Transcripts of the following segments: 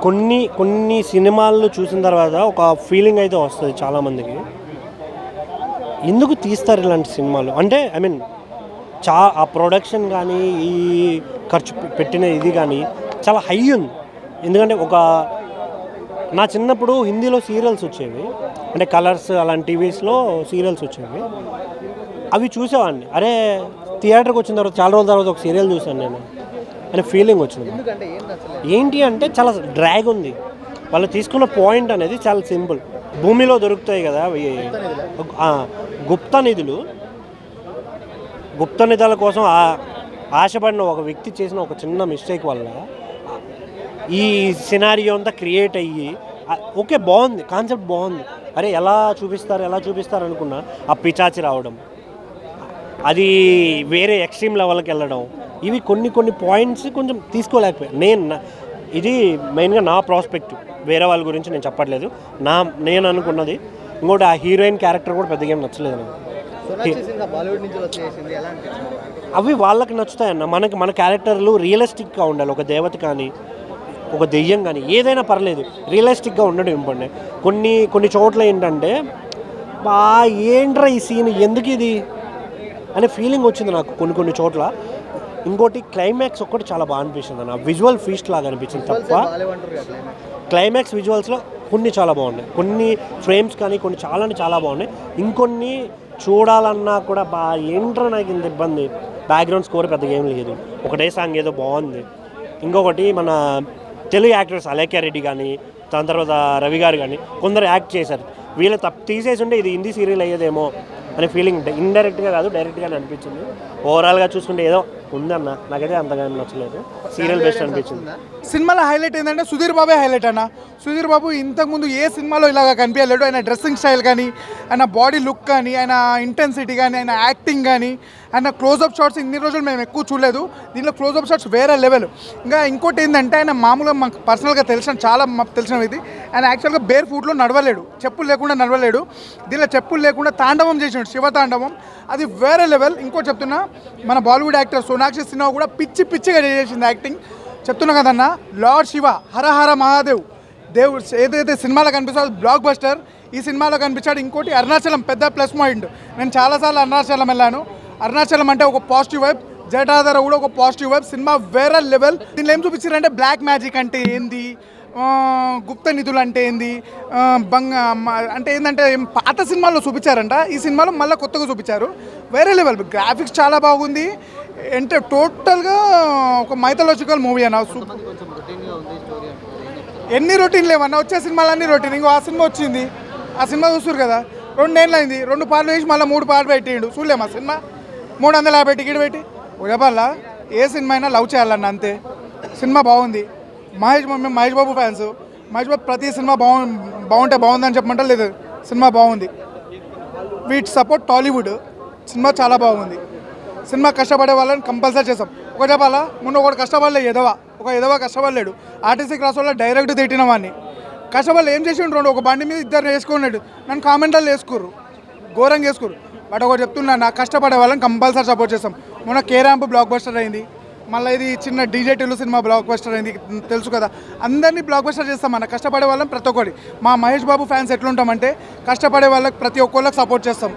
కొన్ని కొన్ని సినిమాలు చూసిన తర్వాత ఒక ఫీలింగ్ అయితే వస్తుంది చాలామందికి. ఎందుకు తీస్తారు ఇలాంటి సినిమాలు అంటే ఐ మీన్ ఆ ప్రొడక్షన్ కానీ ఈ ఖర్చు పెట్టిన ఇది కానీ చాలా హై ఉంది. ఎందుకంటే నా చిన్నప్పుడు హిందీలో సీరియల్స్ వచ్చేవి, అంటే కలర్స్ అలాంటి టీవీస్లో సీరియల్స్ వచ్చేవి. అవి చూసేవాడిని. అరే థియేటర్కి వచ్చిన తర్వాత చాలా రోజుల తర్వాత ఒక సీరియల్ చూశాను నేను అనే ఫీలింగ్ వచ్చింది. ఏంటి అంటే చాలా డ్రాగ్ ఉంది. వాళ్ళు తీసుకున్న పాయింట్ అనేది చాలా సింపుల్. భూమిలో దొరుకుతాయి కదా గుప్త నిధులు. గుప్త నిధుల కోసం ఆశపడిన ఒక వ్యక్తి చేసిన ఒక చిన్న మిస్టేక్ వల్ల ఈ సినారియో అంతా క్రియేట్ అయ్యి ఓకే బాగుంది, కాన్సెప్ట్ బాగుంది. అరే ఎలా చూపిస్తారు అనుకున్నా ఆ పిచాచి రావడం, అది వేరే ఎక్స్ట్రీమ్ లెవెల్కి వెళ్ళడం, ఇవి కొన్ని పాయింట్స్ కొంచెం తీసుకోలేకపోయాను. ఇది మెయిన్గా నా ప్రాస్పెక్టివ్, వేరే వాళ్ళ గురించి నేను చెప్పట్లేదు. నేను అనుకున్నది. ఇంకోటి ఆ హీరోయిన్ క్యారెక్టర్ కూడా పెద్దగా ఏం నచ్చలేదు నాకు. అవి వాళ్ళకి నచ్చుతాయన్న. మన క్యారెక్టర్లు రియలిస్టిక్గా ఉండాలి. ఒక దేవత కానీ ఒక దెయ్యం కానీ ఏదైనా పర్లేదు, రియలిస్టిక్గా ఉండడం ఇంపార్టెంట్. కొన్ని చోట్ల ఏంటంటే ఏంట్రా ఈ సీన్ ఎందుకు ఇది అనే ఫీలింగ్ వచ్చింది నాకు కొన్ని చోట్ల. ఇంకోటి క్లైమాక్స్ ఒక్కటి చాలా బాగా అనిపించింది అన్న. విజువల్ ఫీస్ట్ లాగా అనిపించింది తప్ప క్లైమాక్స్ విజువల్స్లో కొన్ని చాలా బాగున్నాయి. కొన్ని ఫ్రేమ్స్ కానీ కొన్ని చాలా బాగున్నాయి. ఇంకొన్ని చూడాలన్నా కూడా ఏంట్రా నాకు ఇంత ఇబ్బంది. బ్యాక్గ్రౌండ్ స్కోర్ పెద్దగా ఏం లేదు, ఒకటే సాంగ్ ఏదో బాగుంది. ఇంకొకటి మన తెలుగు యాక్టర్స్ అలేఖ్య రెడ్డి కానీ దాని తర్వాత రవి గారు కానీ కొందరు యాక్ట్ చేశారు. వీళ్ళు తీసేసి ఉంటే ఇది హిందీ సీరియల్ అయ్యేదేమో అనే ఫీలింగ్ ఉంటుంది. ఇండైరెక్ట్గా కాదు డైరెక్ట్గానే అనిపించింది. ఓవరాల్గా చూసుకుంటే ఏదో ఉందన్న, నాకైతే అంతగా నచ్చలేదు. సీరియల్ బెస్ట్ అనిపించింది. సినిమాలో హైలైట్ ఏంటంటే సుధీర్ బాబే హైలైట్ అన్న. సుధీర్ బాబు ఇంతకుముందు ఏ సినిమాలో ఇలాగా కనిపించలేడు. ఆయన డ్రెస్సింగ్ స్టైల్ కానీ, ఆయన బాడీ లుక్ కానీ, ఆయన ఇంటెన్సిటీ కానీ, ఆయన యాక్టింగ్ కానీ, ఆయన క్లోజప్ షాట్స్ ఇన్ని రోజులు మేము ఎక్కువ చూడలేదు. దీనిలో క్లోజప్ షాట్స్ వేరే లెవెల్. ఇంకోటి ఏంటంటే ఆయన మామూలుగా మాకు పర్సనల్గా చాలా మాకు తెలిసిన ఇది, ఆయన యాక్చువల్గా బేర్ ఫుట్లో నడవలేడు, చెప్పులు లేకుండా నడవలేడు. దీనిలో చెప్పులు లేకుండా తాండవం చేసినాడు, శివతాండవం. అది వేరే లెవెల్. ఇంకోటి చెప్తున్నా, మన బాలీవుడ్ యాక్టర్ సోనాక్షి సిన్హా కూడా పిచ్చిగా చేసింది యాక్టింగ్. చెప్తున్నా కదన్నా, లార్డ్ శివ హర మహాదేవ్ దేవుడు ఏదైతే సినిమాలో కనిపిస్తుందో బ్లాక్ బస్టర్. ఈ సినిమాలో కనిపించాడు. ఇంకోటి అరుణాచలం పెద్ద ప్లస్ పాయింట్. నేను చాలాసార్లు అరుణాచలం వెళ్ళాను. అరుణాచలం అంటే ఒక పాజిటివ్ వైబ్, జటాధర కూడా ఒక పాజిటివ్ వైబ్. సినిమా వేరే లెవెల్. దీనిలో ఏం చూపించారంటే బ్లాక్ మ్యాజిక్ అంటే ఏంది, గుప్త నిధులు అంటే ఏంది, అంటే ఏంటంటే పాత సినిమాల్లో చూపించారంట. ఈ సినిమాలో మళ్ళీ కొత్తగా చూపించారు. వేరే లెవెల్. గ్రాఫిక్స్ చాలా బాగుంది. అంటే టోటల్గా ఒక మైథలాజికల్ మూవీ అన్న. ఎన్ని రొటీన్ లేవన్నా, వచ్చే సినిమాలు అన్ని రొటీన్. ఇంకో ఆ సినిమా వచ్చింది, ఆ సినిమా చూస్తారు కదా, 2 ఏళ్ళు అయింది, 2 పార్లు వేసి మళ్ళీ 3 పార్లు పెట్టిండు. చూడలేము ఆ సినిమా. 350 టికెట్ పెట్టి చెప్పాలా, ఏ సినిమా అయినా లవ్ చేయాలన్న అంతే. సినిమా బాగుంది. మేము మహేష్ బాబు ఫ్యాన్స్. మహేష్ బాబు ప్రతి సినిమా బాగుంటే బాగుందని చెప్పమంటే లేదు, సినిమా బాగుంది. Wheat support Tollywood. సినిమా చాలా బాగుంది. సినిమా కష్టపడే వాళ్ళని కంపల్సరీ చేస్తాం. ఒక చెప్పాలా, మొన్న ఒకటి కష్టపడలేదు, ఒక ఎదవ కష్టపడలేడు. ఆర్టీసీ క్రాస్ వల్ల డైరెక్ట్ తిట్టిన వాడిని. కష్టపడలే ఏం చేసి ఉంటుండు, ఒక బండి మీద 2 వేసుకున్నాడు. నన్ను కామెంట్లో వేసుకోరు, ఘోరంగా వేసుకోరు. బట్ ఒకటి చెప్తున్నా, నాకు కష్టపడే వాళ్ళని కంపల్సరీ సపోర్ట్ చేస్తాం. మొన్న కే ర్యాంప్ బ్లాక్ బస్టర్ అయింది, మళ్ళీ ఇది చిన్న DJ Tillu cinema block buster అయింది, తెలుసు కదా. అందరినీ బ్లాక్ బస్టర్ చేస్తాం అన్న. కష్టపడే వాళ్ళని ప్రతి ఒక్కటి. మా మహేష్ బాబు ఫ్యాన్స్ ఎట్లుంటామంటే కష్టపడే వాళ్ళకి ప్రతి ఒక్కళ్ళకి సపోర్ట్ చేస్తాం.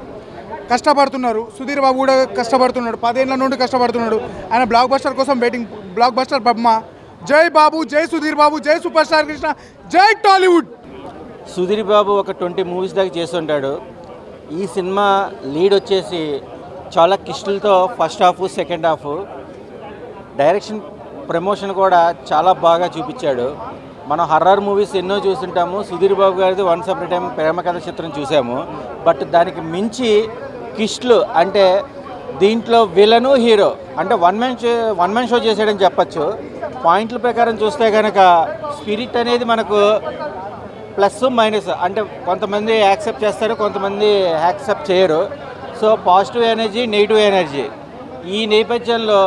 కష్టపడుతున్నారు. సుధీర్ బాబు కూడా కష్టపడుతున్నాడు, 10 ఏళ్ళ నుండి కష్టపడుతున్నాడు. ఆయన బ్లాక్ బస్టర్ కోసం వెయిటింగ్. బ్లాక్ బస్టర్ బొమ్మ. జై బాబు, జై సుధీర్ బాబు, జై సూపర్ స్టార్ కృష్ణ, జై టాలీవుడ్. సుధీర్ బాబు ఒక 20 మూవీస్ దాకా చేస్తుంటాడు. ఈ సినిమా లీడ్ వచ్చేసి చాలా కిష్టులతో first half, second half. Direction, promotion కూడా చాలా బాగా చూపించాడు. మనం హర్రర్ మూవీస్ ఎన్నో చూస్తుంటాము. సుధీర్ బాబు గారిది వన్స్ అప్ టైం ప్రేమ కథ చిత్రం చూసాము. బట్ దానికి మించి కిష్లు అంటే దీంట్లో విలను హీరో అంటే వన్ మ్యాన్ షో చేసాడని చెప్పచ్చు. పాయింట్ల ప్రకారం చూస్తే కనుక స్పిరిట్ అనేది మనకు ప్లస్ మైనస్, అంటే కొంతమంది యాక్సెప్ట్ చేస్తారు, కొంతమంది యాక్సెప్ట్ చేయరు. So positive energy, negative energy. ఈ నేపథ్యంలో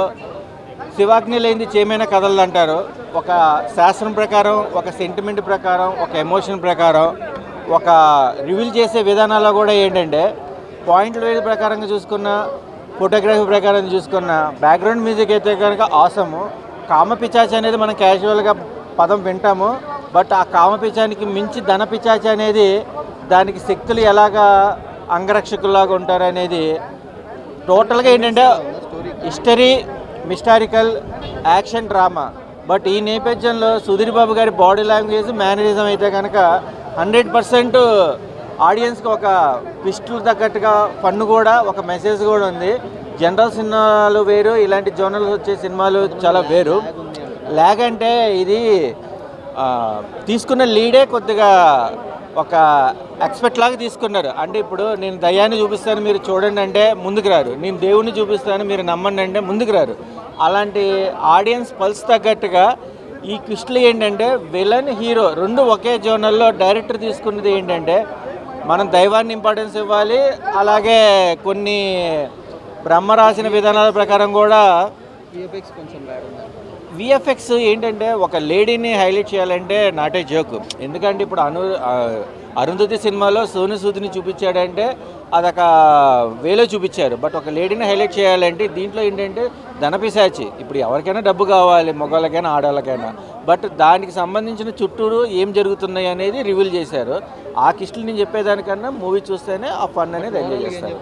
శివాగ్ని లేనిది చేమైనా కదలదు అంటారు. ఒక శాస్త్రం ప్రకారం, ఒక సెంటిమెంట్ ప్రకారం, ఒక ఎమోషన్ ప్రకారం, ఒక రివీల్ చేసే విధానాల్లో కూడా ఏంటంటే పాయింట్ల వేది ప్రకారంగా చూసుకున్న, ఫోటోగ్రఫీ ప్రకారం చూసుకున్న, బ్యాక్గ్రౌండ్ మ్యూజిక్ అయితే కనుక ఆసము. కామ పిచాచి అనేది మనం క్యాజువల్గా పదం వింటాము. బట్ ఆ కామపిచానికి మించి ధనపిచాచి అనేది దానికి శక్తులు ఎలాగా అంగరక్షకుల్లాగా ఉంటారు అనేది టోటల్గా ఏంటంటే హిస్టరీ, మిస్టారికల్, యాక్షన్, డ్రామా. బట్ ఈ నేపథ్యంలో సుధీర్ బాబు గారి బాడీ లాంగ్వేజ్, మేనరిజం అయితే కనుక 100% ఆడియన్స్కి ఒక ట్విస్టులు తగ్గట్టుగా ఫన్ కూడా, ఒక మెసేజ్ కూడా ఉంది. జనరల్ సినిమాలు వేరు, ఇలాంటి జోనల్స్ వచ్చే సినిమాలు చాలా వేరు. లాగ్ అంటే ఇది తీసుకున్న లీడే కొద్దిగా ఒక ఎక్స్పెక్ట్ లాగా తీసుకున్నారు. అంటే ఇప్పుడు నేను దయ్యాన్ని చూపిస్తాను మీరు చూడండి అంటే ముందుకు రారు, నేను దేవుణ్ణి చూపిస్తాను మీరు నమ్మండి అంటే ముందుకు రారు. అలాంటి ఆడియన్స్ పల్స్ తగ్గట్టుగా ఈ క్విస్ట్లు ఏంటంటే విలన్, హీరో రెండు ఒకే జోనల్లో డైరెక్టర్ తీసుకున్నది ఏంటంటే మనం దైవాన్ని ఇంపార్టెన్స్ ఇవ్వాలి, అలాగే కొన్ని బ్రహ్మ రాసిన విధానాల ప్రకారం కూడా విఎఫ్ఎక్స్ ఏంటంటే ఒక లేడీని హైలైట్ చేయాలంటే నాటే జోక్. ఎందుకంటే ఇప్పుడు అరుంధతి సినిమాలో సోను సూద్ని చూపించాడంటే అదొక వేలో చూపించారు. బట్ ఒక లేడీని హైలైట్ చేయాలంటే దీంట్లో ఏంటంటే ధనపిశాచి. ఇప్పుడు ఎవరికైనా డబ్బు కావాలి, మగవాళ్ళకైనా ఆడవాళ్ళకైనా. బట్ దానికి సంబంధించిన చుట్టూరు ఏం జరుగుతున్నాయి అనేది రివీల్ చేశారు. ఆ కిస్టులు నేను చెప్పేదానికన్నా మూవీ చూస్తేనే ఆ ఫన్ అనేది ఎంజాయ్ చేస్తారు.